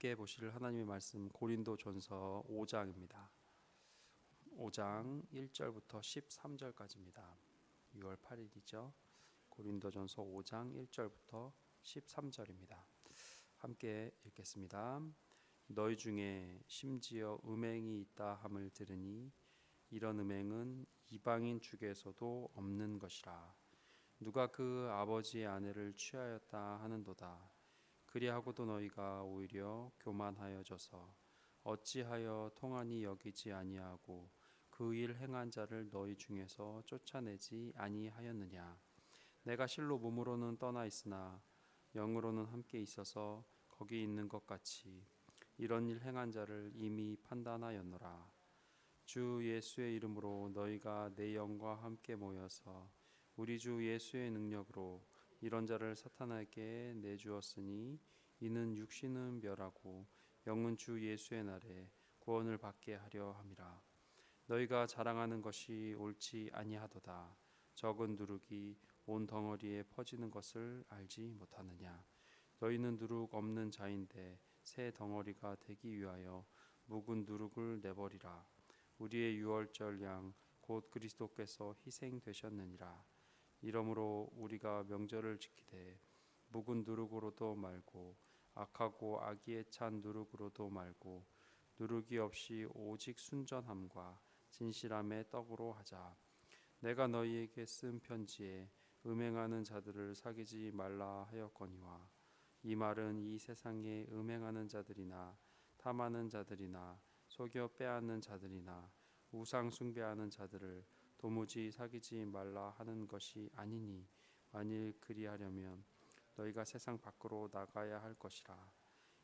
함께 보실 하나님의 말씀 고린도전서 5장입니다. 5장 1절부터 13절까지입니다. 6월 8일이죠. 고린도전서 5장 1절부터 13절입니다. 함께 읽겠습니다. 너희 중에 심지어 음행이 있다 함을 들으니 이런 음행은 이방인 중에서도 없는 것이라. 누가 그 아버지의 아내를 취하였다 하는도다. 그리하고도 너희가 오히려 교만하여져서 어찌하여 통하니 여기지 아니하고 그 일 행한 자를 너희 중에서 쫓아내지 아니하였느냐. 내가 실로 몸으로는 떠나 있으나 영으로는 함께 있어서 거기 있는 것 같이 이런 일 행한 자를 이미 판단하였노라. 주 예수의 이름으로 너희가 내 영과 함께 모여서 우리 주 예수의 능력으로 이런 자를 사탄에게 내주었으니 이는 육신은 멸하고 영은 주 예수의 날에 구원을 받게 하려 함이라. 너희가 자랑하는 것이 옳지 아니하도다. 적은 누룩이 온 덩어리에 퍼지는 것을 알지 못하느냐. 너희는 누룩 없는 자인데 새 덩어리가 되기 위하여 묵은 누룩을 내버리라. 우리의 유월절 양 곧 그리스도께서 희생되셨느니라. 이러므로 우리가 명절을 지키되 묵은 누룩으로도 말고 악하고 악의에 찬 누룩으로도 말고 누룩이 없이 오직 순전함과 진실함의 떡으로 하자. 내가 너희에게 쓴 편지에 음행하는 자들을 사귀지 말라 하였거니와 이 말은 이 세상에 음행하는 자들이나 탐하는 자들이나 속여 빼앗는 자들이나 우상 숭배하는 자들을 도무지 사귀지 말라 하는 것이 아니니 만일 그리하려면 너희가 세상 밖으로 나가야 할 것이라.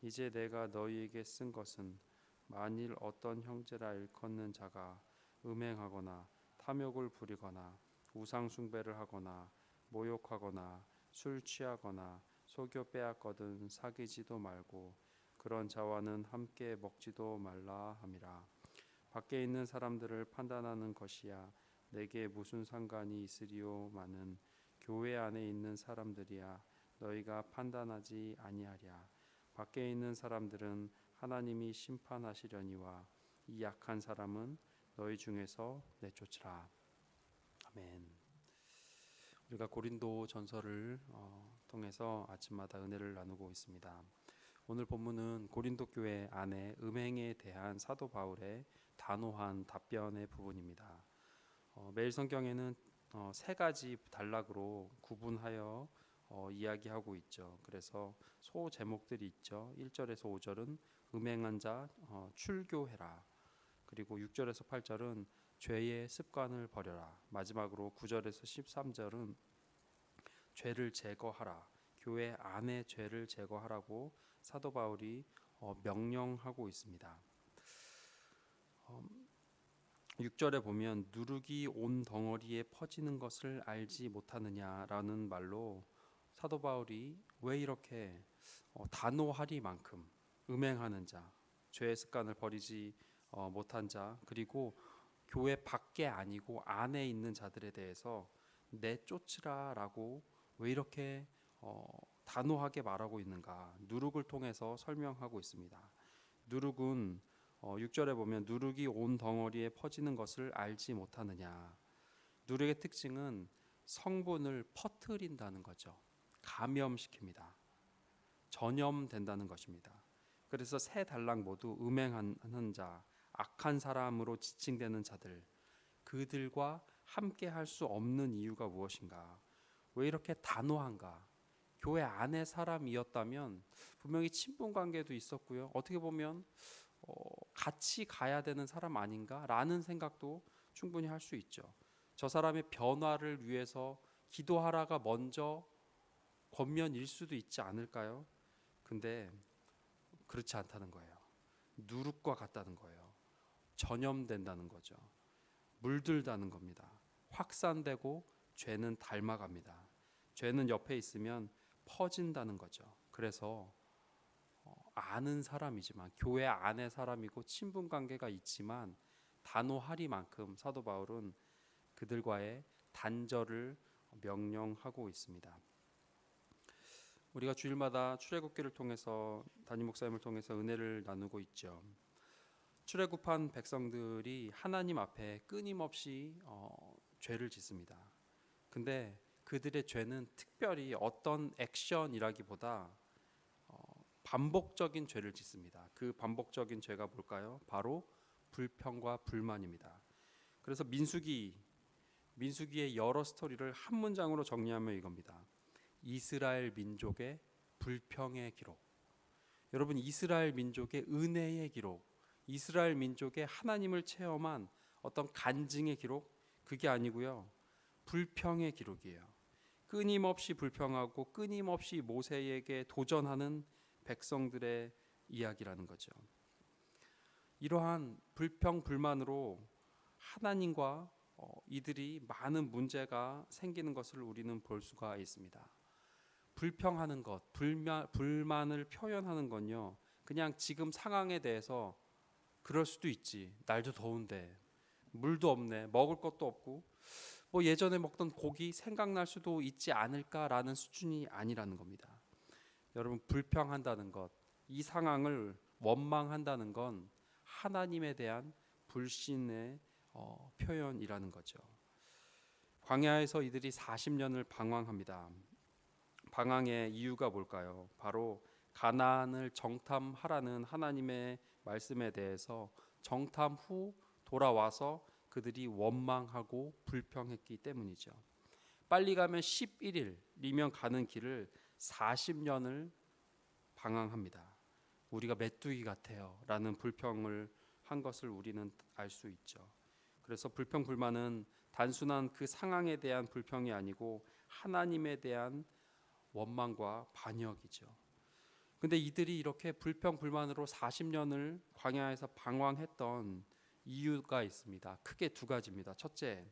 이제 내가 너희에게 쓴 것은 만일 어떤 형제라 일컫는 자가 음행하거나 탐욕을 부리거나 우상 숭배를 하거나 모욕하거나 술 취하거나 속여 빼앗거든 사귀지도 말고 그런 자와는 함께 먹지도 말라 함이라. 밖에 있는 사람들을 판단하는 것이야 내게 무슨 상관이 있으리요마는 교회 안에 있는 사람들이야 너희가 판단하지 아니하랴. 밖에 있는 사람들은 하나님이 심판하시려니와 이 약한 사람은 너희 중에서 내쫓으라. 아멘. 우리가 고린도 전서를 통해서 아침마다 은혜를 나누고 있습니다. 오늘 본문은 고린도 교회 안에 음행에 대한 사도 바울의 단호한 답변의 부분입니다. 매일 성경에는 세 가지 단락으로 구분하여 이야기하고 있죠. 그래서 소 제목들이 있죠. 1절에서 5절은 음행한 자 출교해라. 그리고 6절에서 8절은 죄의 습관을 버려라. 마지막으로 9절에서 13절은 죄를 제거하라. 교회 안의 죄를 제거하라고 사도 바울이 명령하고 있습니다. 6절에 보면 누룩이 온 덩어리에 퍼지는 것을 알지 못하느냐라는 말로 사도 바울이 왜 이렇게 단호하리만큼 음행하는 자, 죄의 습관을 버리지 못한 자, 그리고 교회 밖에 아니고 안에 있는 자들에 대해서 내쫓으라라고 왜 이렇게 단호하게 말하고 있는가. 누룩을 통해서 설명하고 있습니다. 누룩은 6절에 보면 누룩이 온 덩어리에 퍼지는 것을 알지 못하느냐. 누룩의 특징은 성분을 퍼뜨린다는 거죠. 감염시킵니다. 전염된다는 것입니다. 그래서 세 단락 모두 음행하는 자, 악한 사람으로 지칭되는 자들, 그들과 함께 할 수 없는 이유가 무엇인가? 왜 이렇게 단호한가? 교회 안의 사람이었다면 분명히 친분 관계도 있었고요. 어떻게 보면 같이 가야 되는 사람 아닌가? 라는 생각도 충분히 할 수 있죠. 저 사람의 변화를 위해서 기도하라가 먼저 권면일 수도 있지 않을까요? 근데 그렇지 않다는 거예요. 누룩과 같다는 거예요. 전염된다는 거죠. 물들다는 겁니다. 확산되고 죄는 닮아갑니다. 죄는 옆에 있으면 퍼진다는 거죠. 그래서 아는 사람이지만 교회 안의 사람이고 친분 관계가 있지만 단호하리만큼 사도 바울은 그들과의 단절을 명령하고 있습니다. 우리가 주일마다 출애굽기를 통해서 담임 목사님을 통해서 은혜를 나누고 있죠. 출애굽한 백성들이 하나님 앞에 끊임없이 죄를 짓습니다. 근데 그들의 죄는 특별히 어떤 액션이라기보다 반복적인 죄를 짓습니다. 그 반복적인 죄가 뭘까요? 바로 불평과 불만입니다. 그래서 민수기의 여러 스토리를 한 문장으로 정리하면 이겁니다. 이스라엘 민족의 불평의 기록. 여러분, 이스라엘 민족의 은혜의 기록, 이스라엘 민족의 하나님을 체험한 어떤 간증의 기록, 그게 아니고요, 불평의 기록이에요. 끊임없이 불평하고 끊임없이 모세에게 도전하는 백성들의 이야기라는 거죠. 이러한 불평 불만으로 하나님과 이들이 많은 문제가 생기는 것을 우리는 볼 수가 있습니다. 불평하는 것, 불만을 표현하는 건요, 그냥 지금 상황에 대해서 그럴 수도 있지, 날도 더운데 물도 없네, 먹을 것도 없고 뭐 예전에 먹던 고기 생각날 수도 있지 않을까라는 수준이 아니라는 겁니다. 여러분, 불평한다는 것, 이 상황을 원망한다는 건 하나님에 대한 불신의 표현이라는 거죠. 광야에서 이들이 40년을 방황합니다. 방황의 이유가 뭘까요? 바로 가나안을 정탐하라는 하나님의 말씀에 대해서 정탐 후 돌아와서 그들이 원망하고 불평했기 때문이죠. 빨리 가면 11일이면 가는 길을 40년을 방황합니다. 우리가 메뚜기 같아요 라는 불평을 한 것을 우리는 알 수 있죠. 그래서 불평 불만은 단순한 그 상황에 대한 불평이 아니고 하나님에 대한 원망과 반역이죠. 근데 이들이 이렇게 불평 불만으로 40년을 광야에서 방황했던 이유가 있습니다. 크게 두 가지입니다. 첫째,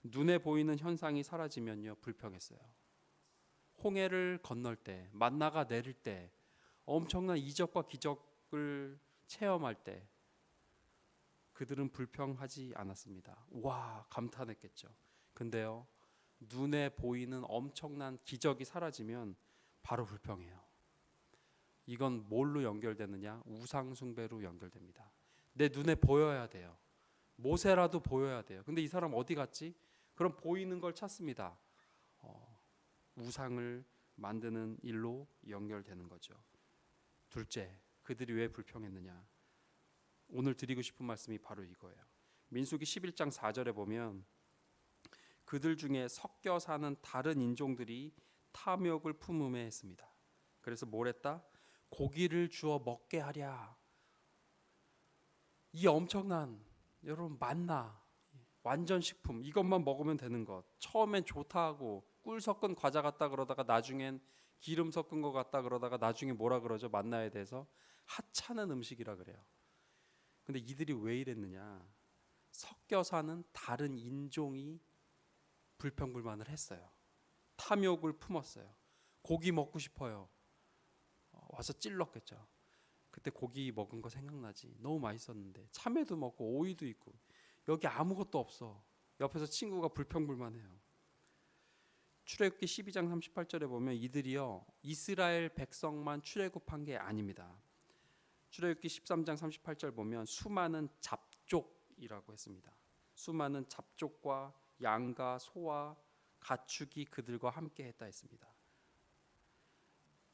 눈에 보이는 현상이 사라지면요, 불평했어요. 홍해를 건널 때, 만나가 내릴 때, 엄청난 이적과 기적을 체험할 때 그들은 불평하지 않았습니다. 와, 감탄했겠죠. 근데요, 눈에 보이는 엄청난 기적이 사라지면 바로 불평해요. 이건 뭘로 연결되느냐? 우상 숭배로 연결됩니다. 내 눈에 보여야 돼요. 모세라도 보여야 돼요. 근데 이 사람 어디 갔지? 그럼 보이는 걸 찾습니다. 우상을 만드는 일로 연결되는 거죠. 둘째, 그들이 왜 불평했느냐? 오늘 드리고 싶은 말씀이 바로 이거예요. 민수기 11장 4절에 보면 그들 중에 섞여 사는 다른 인종들이 탐욕을 품음에 했습니다. 그래서 뭘 했다? 고기를 주어 먹게 하랴. 이 엄청난, 여러분, 만나, 완전 식품, 이것만 먹으면 되는 것. 처음엔 좋다 하고 꿀 섞은 과자 같다 그러다가 나중엔 기름 섞은 것 같다 그러다가 나중에 뭐라 그러죠? 만나에 대해서 하찮은 음식이라 그래요. 근데 이들이 왜 이랬느냐? 섞여 사는 다른 인종이 불평불만을 했어요. 탐욕을 품었어요. 고기 먹고 싶어요. 와서 찔렀겠죠. 그때 고기 먹은 거 생각나지? 너무 맛있었는데 참외도 먹고 오이도 있고 여기 아무것도 없어. 옆에서 친구가 불평불만해요. 출애굽기 12장 38절에 보면 이들이요, 이스라엘 백성만 출애굽한 게 아닙니다. 출애굽기 13장 38절 보면 수많은 잡족이라고 했습니다. 수많은 잡족과 양과 소와 가축이 그들과 함께 했다 했습니다.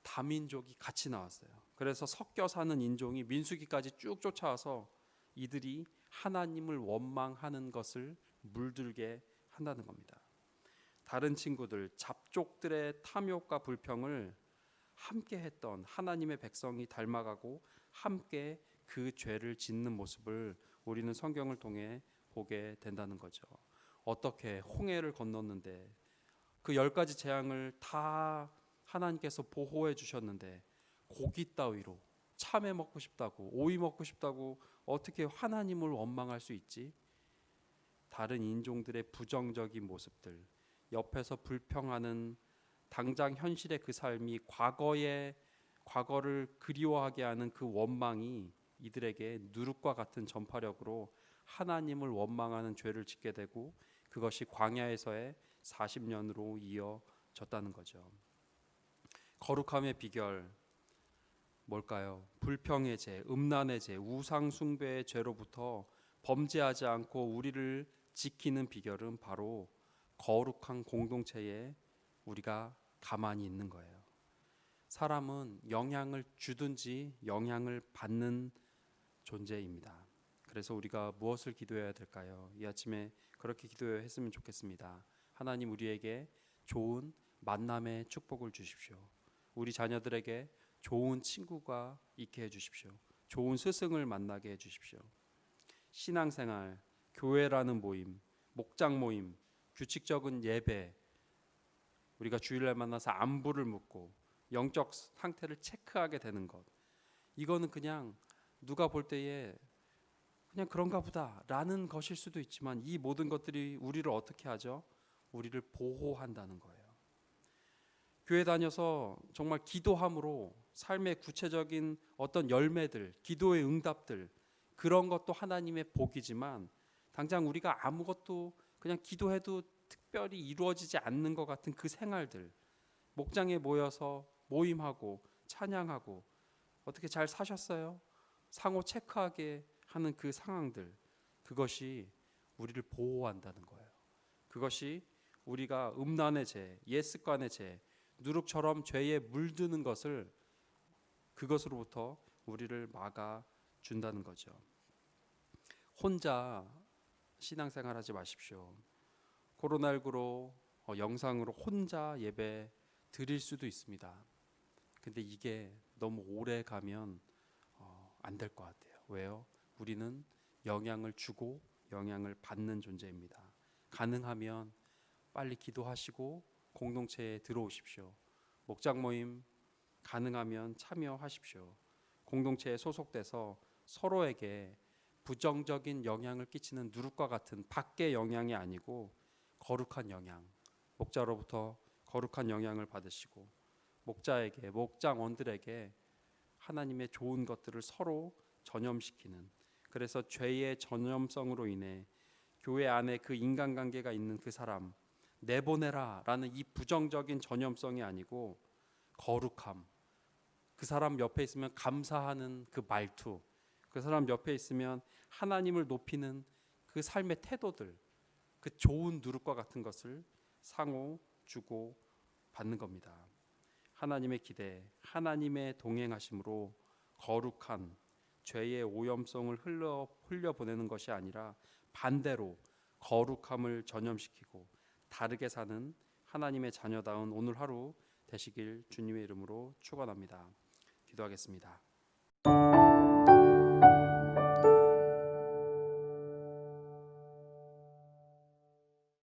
다민족이 같이 나왔어요. 그래서 섞여 사는 인종이 민수기까지 쭉 쫓아와서 이들이 하나님을 원망하는 것을 물들게 한다는 겁니다. 다른 친구들, 잡족들의 탐욕과 불평을 함께 했던 하나님의 백성이 닮아가고 함께 그 죄를 짓는 모습을 우리는 성경을 통해 보게 된다는 거죠. 어떻게 홍해를 건넜는데 그 10가지 재앙을 다 하나님께서 보호해 주셨는데 고기 따위로 참외 먹고 싶다고 오이 먹고 싶다고 어떻게 하나님을 원망할 수 있지? 다른 인종들의 부정적인 모습들, 옆에서 불평하는 당장 현실의 그 삶이 과거를 그리워하게 하는 그 원망이 이들에게 누룩과 같은 전파력으로 하나님을 원망하는 죄를 짓게 되고 그것이 광야에서의 40년으로 이어졌다는 거죠. 거룩함의 비결 뭘까요? 불평의 죄, 음란의 죄, 우상 숭배의 죄로부터 범죄하지 않고 우리를 지키는 비결은 바로 거룩한 공동체에 우리가 가만히 있는 거예요. 사람은 영향을 주든지 영향을 받는 존재입니다. 그래서 우리가 무엇을 기도해야 될까요? 이 아침에 그렇게 기도했으면 좋겠습니다. 하나님, 우리에게 좋은 만남의 축복을 주십시오. 우리 자녀들에게 좋은 친구가 있게 해주십시오. 좋은 스승을 만나게 해주십시오. 신앙생활, 교회라는 모임, 목장 모임, 규칙적인 예배, 우리가 주일날 만나서 안부를 묻고 영적 상태를 체크하게 되는 것, 이거는 그냥 누가 볼 때에 그냥 그런가 보다 라는 것일 수도 있지만, 이 모든 것들이 우리를 어떻게 하죠? 우리를 보호한다는 거예요. 교회 다녀서 정말 기도함으로 삶의 구체적인 어떤 열매들, 기도의 응답들, 그런 것도 하나님의 복이지만, 당장 우리가 아무것도 그냥 기도해도 특별히 이루어지지 않는 것 같은 그 생활들, 목장에 모여서 모임하고 찬양하고 어떻게 잘 사셨어요? 상호 체크하게 하는 그 상황들, 그것이 우리를 보호한다는 거예요. 그것이 우리가 음란의 죄, 옛 습관의 죄, 누룩처럼 죄에 물드는 것을, 그것으로부터 우리를 막아 준다는 거죠. 혼자 신앙생활하지 마십시오. 코로나19로 영상으로 혼자 예배 드릴 수도 있습니다. 근데 이게 너무 오래 가면 안 될 것 같아요. 왜요? 우리는 영향을 주고 영향을 받는 존재입니다. 가능하면 빨리 기도하시고 공동체에 들어오십시오. 목장 모임 가능하면 참여하십시오. 공동체에 소속돼서 서로에게 부정적인 영향을 끼치는 누룩과 같은 밖의 영향이 아니고 거룩한 영향, 목자로부터 거룩한 영향을 받으시고 목자에게, 목장원들에게 하나님의 좋은 것들을 서로 전염시키는, 그래서 죄의 전염성으로 인해 교회 안에 그 인간관계가 있는 그 사람 내보내라 라는 이 부정적인 전염성이 아니고 거룩함, 그 사람 옆에 있으면 감사하는 그 말투, 그 사람 옆에 있으면 하나님을 높이는 그 삶의 태도들, 그 좋은 누룩과 같은 것을 상호 주고 받는 겁니다. 하나님의 기대, 하나님의 동행하심으로 거룩한 죄의 오염성을 흘려보내는 것이 아니라 반대로 거룩함을 전염시키고 다르게 사는 하나님의 자녀다운 오늘 하루 되시길 주님의 이름으로 축원합니다. 기도하겠습니다.